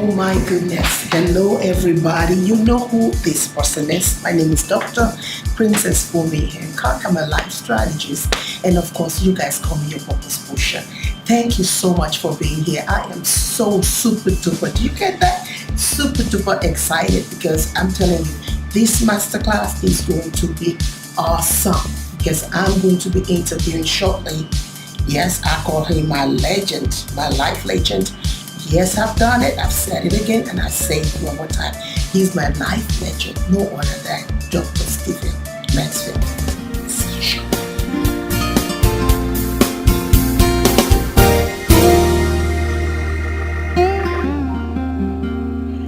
Oh my goodness. Hello everybody. You know who this person is. My name is Dr. Princess Fumi and I'm a life strategist. And of course, you guys call me your purpose pusher. Thank you so much for being here. I am so super duper. Do you get that? Super duper excited because I'm telling you, this masterclass is going to be awesome because I'm going to be interviewing shortly. Yes, I call him my legend, my life legend. Yes, I've done it. I've said it again and I say it one more time. He's my life legend, no other than Dr. Stephen Mansfield. See you shortly.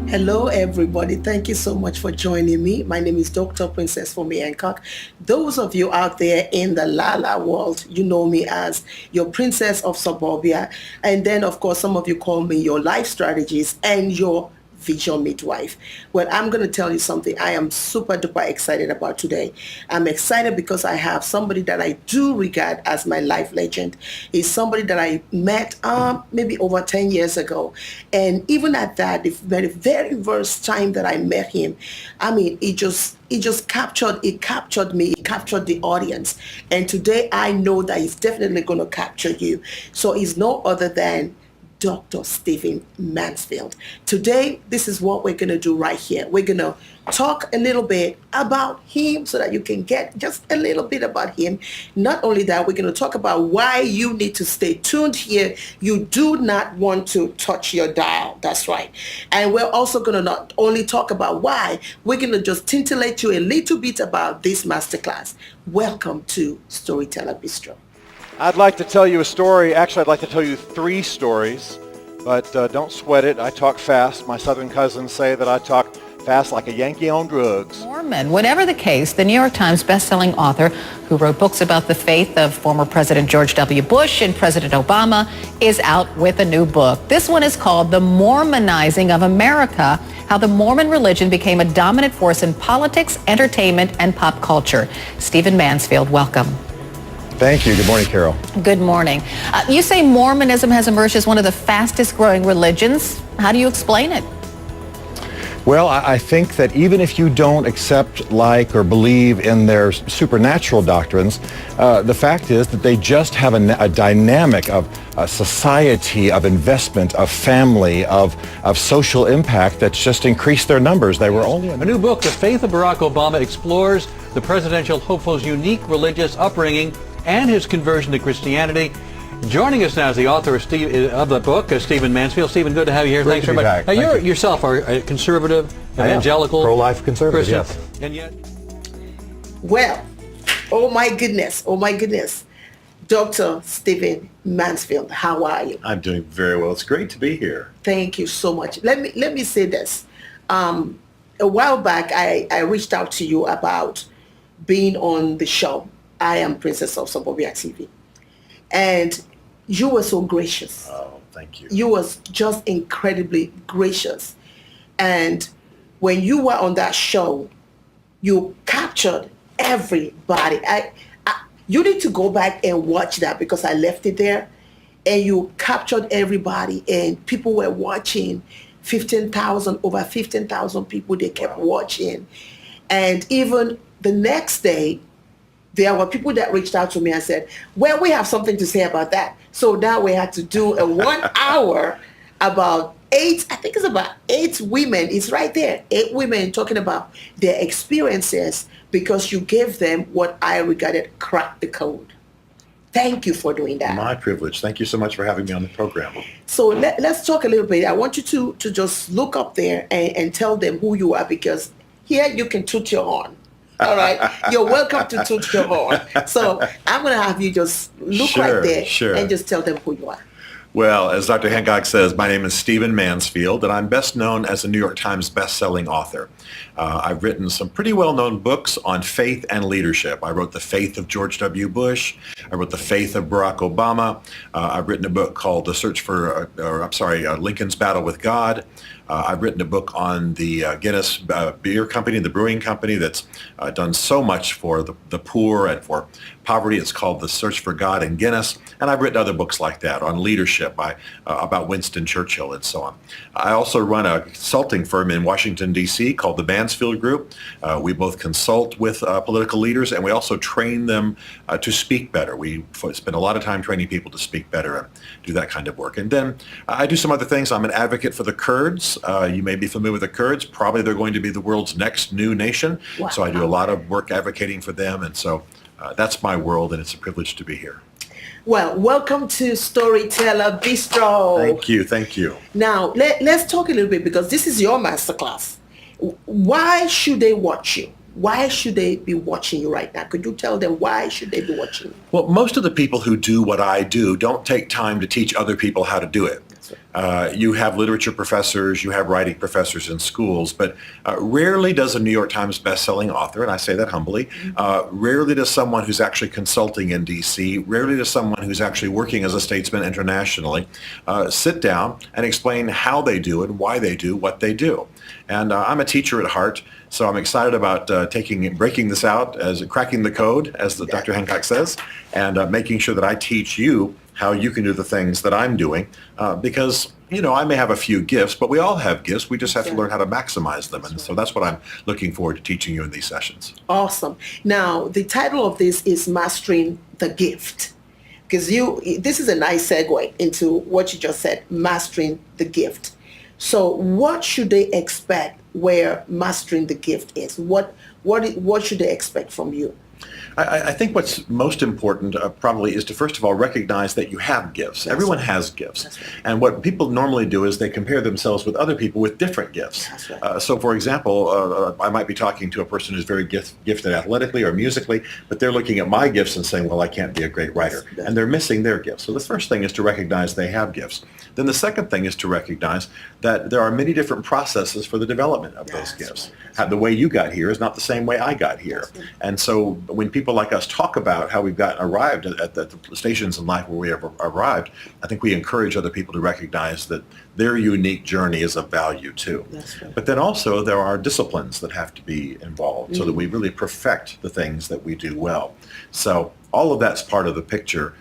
Hello, everybody. Thank you so much for joining me. My name is Dr. Princess Fumi Hancock. Those of you out there in the Lala world, you know me as your princess of suburbia. And then, of course, some of you call me your life strategist and your vision midwife. Well, I'm going to tell you something I am super duper excited about today. I'm excited because I have somebody that I do regard as my life legend. He's somebody that I met maybe over 10 years ago. And even at that, the very first time that I met him, I mean, it captured me, it captured the audience. And today I know that he's definitely going to capture you. So he's no other than Dr. Stephen Mansfield. Today, this is what we're going to do right here. We're going to talk a little bit about him so that you can get just a little bit about him. Not only that, we're going to talk about why you need to stay tuned here. You do not want to touch your dial. That's right. And we're also going to not only talk about why, we're going to just titillate you a little bit about this masterclass. Welcome to Storyteller Bistro. I'd like to tell you a story. Actually, I'd like to tell you 3 stories, but don't sweat it. I talk fast. My southern cousins say that I talk fast like a Yankee on drugs. Mormon. Whatever the case, the New York Times bestselling author who wrote books about the faith of former President George W. Bush and President Obama is out with a new book. This one is called The Mormonizing of America, How the Mormon Religion Became a Dominant Force in Politics, Entertainment, and Pop Culture. Stephen Mansfield, welcome. Thank you. Good morning, Carol. Good morning. You say Mormonism has emerged as one of the fastest growing religions. How do you explain it? Well, I think that even if you don't accept, like, or believe in their supernatural doctrines, the fact is that they just have a dynamic of society, of investment, of family, of social impact that's just increased their numbers. They were only... A new book, The Faith of Barack Obama, explores the presidential hopeful's unique religious upbringing and his conversion to Christianity. Joining us now is the author of the book, Stephen Mansfield. Stephen, good to have you here. Great Thanks very much. Now, you yourself are a conservative, evangelical, pro-life conservative, yes. And yet... Well, oh my goodness, Dr. Stephen Mansfield, how are you? I'm doing very well. It's great to be here. Thank you so much. Let me say this. A while back, I reached out to you about being on the show. I am Princess of Suburbia TV. And you were so gracious. Oh, thank you. You was just incredibly gracious. And when you were on that show, you captured everybody. You need to go back and watch that because I left it there. And you captured everybody and people were watching. Over 15,000 people, they kept watching. And even the next day, there were people that reached out to me and said, well, we have something to say about that. So now we had to do a 1 hour about 8 women. It's right there. 8 women talking about their experiences because you gave them what I regarded crack the code. Thank you for doing that. My privilege. Thank you so much for having me on the program. So let's talk a little bit. I want you to just look up there and tell them who you are because here you can toot your horn. All right. You're welcome to toot your horn. So I'm going to have you just look right there and just tell them who you are. Well, as Dr. Hancock says, my name is Stephen Mansfield, and I'm best known as a New York Times best-selling author. I've written some pretty well-known books on faith and leadership. I wrote The Faith of George W. Bush. I wrote The Faith of Barack Obama. I've written a book called Lincoln's Battle with God. I've written a book on the Guinness Beer Company, the brewing company that's done so much for the poor and for poverty. It's called The Search for God in Guinness. And I've written other books like that on leadership, about Winston Churchill and so on. I also run a consulting firm in Washington, D.C. called the Mansfield Group. We both consult with political leaders, and we also train them to speak better. We spend a lot of time training people to speak better and do that kind of work. And then I do some other things. I'm an advocate for the Kurds. You may be familiar with the Kurds. Probably they're going to be the world's next new nation. Wow. So I do a lot of work advocating for them. And so that's my world, and it's a privilege to be here. Well, welcome to Storyteller Bistro. Thank you. Thank you. Now, let's talk a little bit, because this is your masterclass. Why should they watch you? Why should they be watching you right now? Could you tell them why should they be watching you? Well, most of the people who do what I do don't take time to teach other people how to do it. You have literature professors, you have writing professors in schools, but rarely does a New York Times bestselling author, and I say that humbly, rarely does someone who's actually consulting in D.C., rarely does someone who's actually working as a statesman internationally sit down and explain how they do it and why they do what they do. And I'm a teacher at heart, so I'm excited about breaking this out, as cracking the code, as Dr. Hancock says, and making sure that I teach you how you can do the things that I'm doing, because, I may have a few gifts, but we all have gifts. We just have to learn how to maximize them. And so that's what I'm looking forward to teaching you in these sessions. Awesome. Now, the title of this is Mastering the Gift, because this is a nice segue into what you just said, mastering the gift. So what should they expect where mastering the gift is? What should they expect from you? I think what's most important probably is to, first of all, recognize that you have gifts. That's Everyone right. has gifts. That's right. And what people normally do is they compare themselves with other people with different gifts. That's right. So, for example, I might be talking to a person who's very gifted athletically or musically, but they're looking at my gifts and saying, well, I can't be a great writer. And they're missing their gifts. So the first thing is to recognize they have gifts. Then the second thing is to recognize that there are many different processes for the development of those gifts. The way you got here is not the same way I got here. And so when people like us talk about how we've arrived at the stations in life where we have arrived, I think we encourage other people to recognize that their unique journey is of value too. That's right. But then also there are disciplines that have to be involved so that we really perfect the things that we do well. So all of that's part of the picture.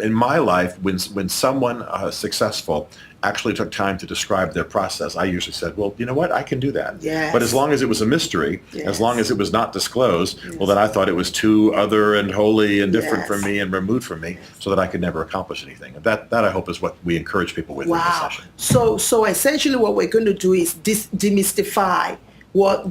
In my life, when someone successful actually took time to describe their process, I usually said, well, you know what, I can do that. Yes. But as long as it was a mystery, Yes. as long as it was not disclosed, well, then I thought it was too other and holy and different Yes. from me and removed from me, so that I could never accomplish anything. And that I hope is what we encourage people with in this Wow. session. So essentially what we're going to do is demystify what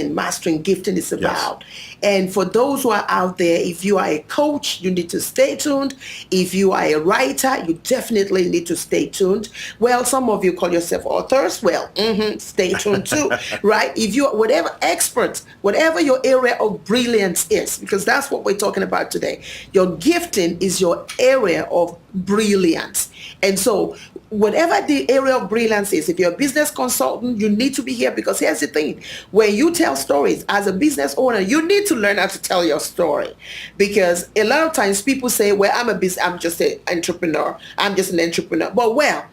mastering gifting is about. And for those who are out there, if you are a coach, you need to stay tuned. If you are a writer, you definitely need to stay tuned. Well, some of you call yourself authors. Well, stay tuned too, right? If you are whatever expert, whatever your area of brilliance is, because that's what we're talking about today. Your gifting is your area of brilliance. And so whatever the area of brilliance is, if you're a business consultant, you need to be here, because here's the thing. When you tell stories as a business owner, you need to learn how to tell your story, because a lot of times people say, well, I'm just an entrepreneur. I'm just an entrepreneur. But well,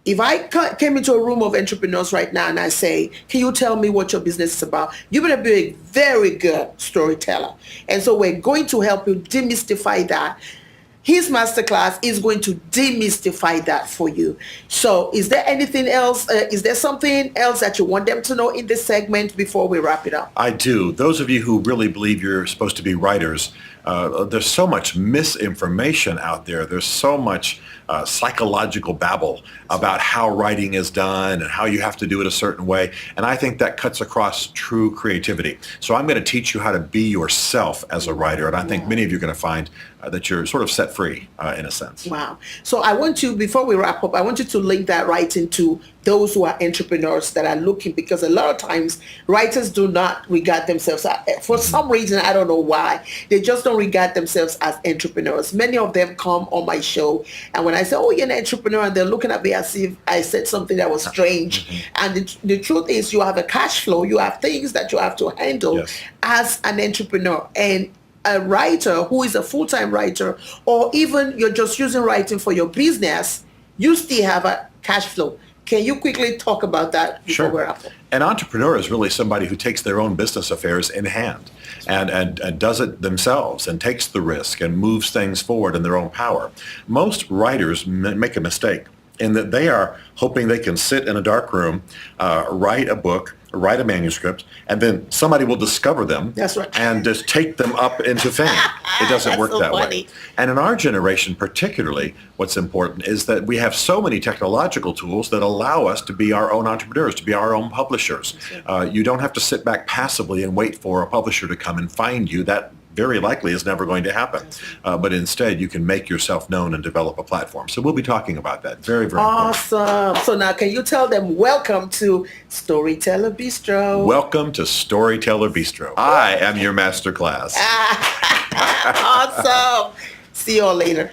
if I came into a room of entrepreneurs right now and I say, can you tell me what your business is about? You better be a very good storyteller. And so we're going to help you demystify that. His masterclass is going to demystify that for you. So is there anything else? Is there something else that you want them to know in this segment before we wrap it up? I do. Those of you who really believe you're supposed to be writers, there's so much misinformation out there. There's so much psychological babble about how writing is done and how you have to do it a certain way. And I think that cuts across true creativity. So I'm going to teach you how to be yourself as a writer. And I think many of you are going to find that you're sort of set free in a sense. Wow. So I want you, before we wrap up, I want you to link that right into those who are entrepreneurs that are looking, because a lot of times writers do not regard themselves, for some reason, I don't know why, they just don't regard themselves as entrepreneurs. Many of them come on my show, and when I say, oh, you're an entrepreneur, and they're looking at me as if I said something that was strange. And the truth is, you have a cash flow, you have things that you have to handle as an entrepreneur. And a writer who is a full-time writer, or even you're just using writing for your business, you still have a cash flow Can you quickly talk about that before Sure. we're up? An entrepreneur is really somebody who takes their own business affairs in hand and does it themselves and takes the risk and moves things forward in their own power. Most writers make a mistake in that they are hoping they can sit in a dark room, write a book, write a manuscript, and then somebody will discover them. That's right. And just take them up into fame. It doesn't That's work so that funny. way. And in our generation particularly, what's important is that we have so many technological tools that allow us to be our own entrepreneurs, to be our own publishers. You don't have to sit back passively and wait for a publisher to come and find you. That very likely is never going to happen. But instead, you can make yourself known and develop a platform. So we'll be talking about that. Very, very important. Awesome. So now can you tell them welcome to Storyteller Bistro? Welcome to Storyteller Bistro. I am your master class. Awesome. See you all later.